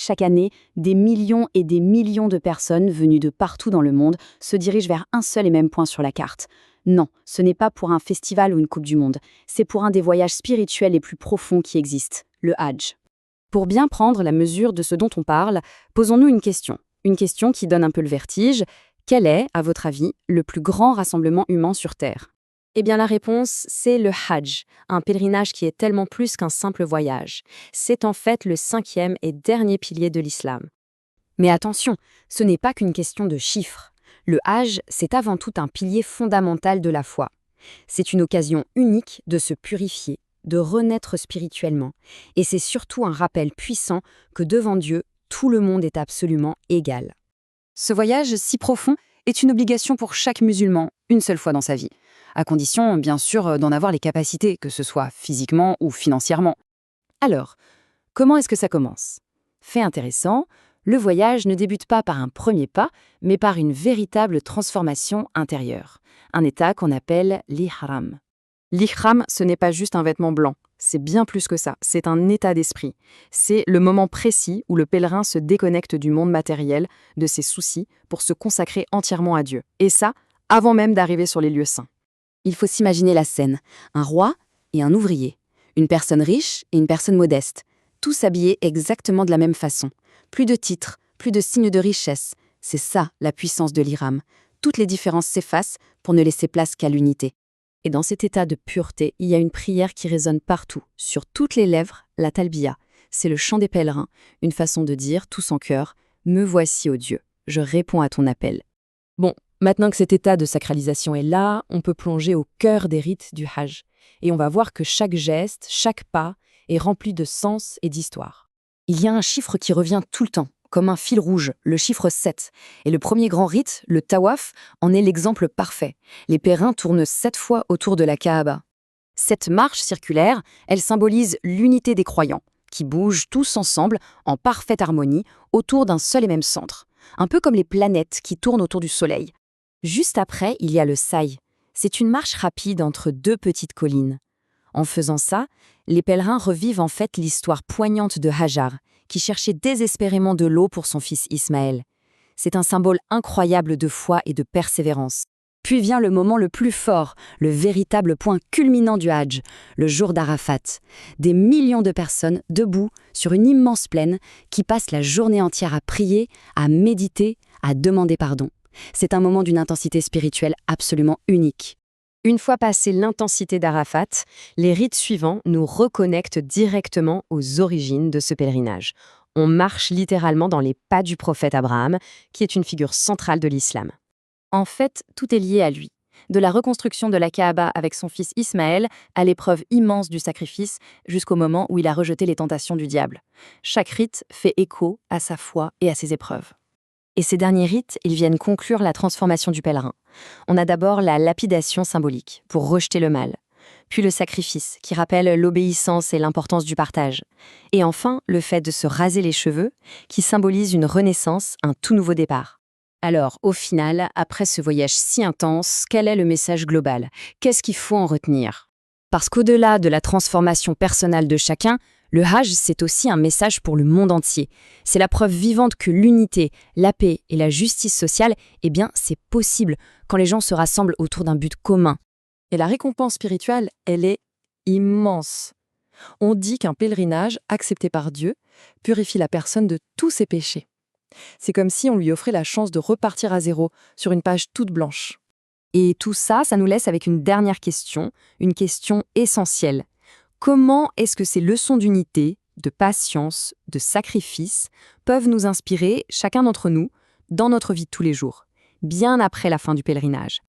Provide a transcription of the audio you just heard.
Chaque année, des millions et des millions de personnes venues de partout dans le monde se dirigent vers un seul et même point sur la carte. Non, ce n'est pas pour un festival ou une Coupe du Monde, c'est pour un des voyages spirituels les plus profonds qui existent, le Hajj. Pour bien prendre la mesure de ce dont on parle, posons-nous une question qui donne un peu le vertige. Quel est, à votre avis, le plus grand rassemblement humain sur Terre? Eh bien la réponse, c'est le Hajj, un pèlerinage qui est tellement plus qu'un simple voyage. C'est en fait le 5e et dernier pilier de l'islam. Mais attention, ce n'est pas qu'une question de chiffres. Le Hajj, c'est avant tout un pilier fondamental de la foi. C'est une occasion unique de se purifier, de renaître spirituellement. Et c'est surtout un rappel puissant que devant Dieu, tout le monde est absolument égal. Ce voyage si profond est une obligation pour chaque musulman, une seule fois dans sa vie. À condition, bien sûr, d'en avoir les capacités, que ce soit physiquement ou financièrement. Alors, comment est-ce que ça commence? Fait intéressant, le voyage ne débute pas par un premier pas, mais par une véritable transformation intérieure. Un état qu'on appelle l'ihram. L'ihram, ce n'est pas juste un vêtement blanc, c'est bien plus que ça, c'est un état d'esprit. C'est le moment précis où le pèlerin se déconnecte du monde matériel, de ses soucis, pour se consacrer entièrement à Dieu. Et ça, avant même d'arriver sur les lieux saints. Il faut s'imaginer la scène, un roi et un ouvrier, une personne riche et une personne modeste, tous habillés exactement de la même façon. Plus de titres, plus de signes de richesse, c'est ça la puissance de l'ihram. Toutes les différences s'effacent pour ne laisser place qu'à l'unité. Et dans cet état de pureté, il y a une prière qui résonne partout, sur toutes les lèvres, la talbiya. C'est le chant des pèlerins, une façon de dire, tous en chœur, « Me voici, ô Dieu, je réponds à ton appel ». Bon, maintenant que cet état de sacralisation est là, on peut plonger au cœur des rites du Hajj. Et on va voir que chaque geste, chaque pas, est rempli de sens et d'histoire. Il y a un chiffre qui revient tout le temps, comme un fil rouge, le chiffre 7. Et le premier grand rite, le tawaf, en est l'exemple parfait. Les pèlerins tournent 7 fois autour de la Kaaba. Cette marche circulaire, elle symbolise l'unité des croyants, qui bougent tous ensemble, en parfaite harmonie, autour d'un seul et même centre. Un peu comme les planètes qui tournent autour du Soleil. Juste après, il y a le saï. C'est une marche rapide entre 2 petites collines. En faisant ça, les pèlerins revivent en fait l'histoire poignante de Hajar, qui cherchait désespérément de l'eau pour son fils Ismaël. C'est un symbole incroyable de foi et de persévérance. Puis vient le moment le plus fort, le véritable point culminant du Hajj, le jour d'Arafat. Des millions de personnes debout sur une immense plaine qui passent la journée entière à prier, à méditer, à demander pardon. C'est un moment d'une intensité spirituelle absolument unique. Une fois passée l'intensité d'Arafat, les rites suivants nous reconnectent directement aux origines de ce pèlerinage. On marche littéralement dans les pas du prophète Abraham, qui est une figure centrale de l'islam. En fait, tout est lié à lui. De la reconstruction de la Kaaba avec son fils Ismaël à l'épreuve immense du sacrifice jusqu'au moment où il a rejeté les tentations du diable. Chaque rite fait écho à sa foi et à ses épreuves. Et ces derniers rites, ils viennent conclure la transformation du pèlerin. On a d'abord la lapidation symbolique, pour rejeter le mal. Puis le sacrifice, qui rappelle l'obéissance et l'importance du partage. Et enfin, le fait de se raser les cheveux, qui symbolise une renaissance, un tout nouveau départ. Alors, au final, après ce voyage si intense, quel est le message global? Qu'est-ce qu'il faut en retenir? Parce qu'au-delà de la transformation personnelle de chacun, le Hajj, c'est aussi un message pour le monde entier. C'est la preuve vivante que l'unité, la paix et la justice sociale, eh bien, c'est possible quand les gens se rassemblent autour d'un but commun. Et la récompense spirituelle, elle est immense. On dit qu'un pèlerinage, accepté par Dieu, purifie la personne de tous ses péchés. C'est comme si on lui offrait la chance de repartir à zéro, sur une page toute blanche. Et tout ça, ça nous laisse avec une dernière question, une question essentielle. Comment est-ce que ces leçons d'unité, de patience, de sacrifice peuvent nous inspirer, chacun d'entre nous, dans notre vie de tous les jours, bien après la fin du pèlerinage?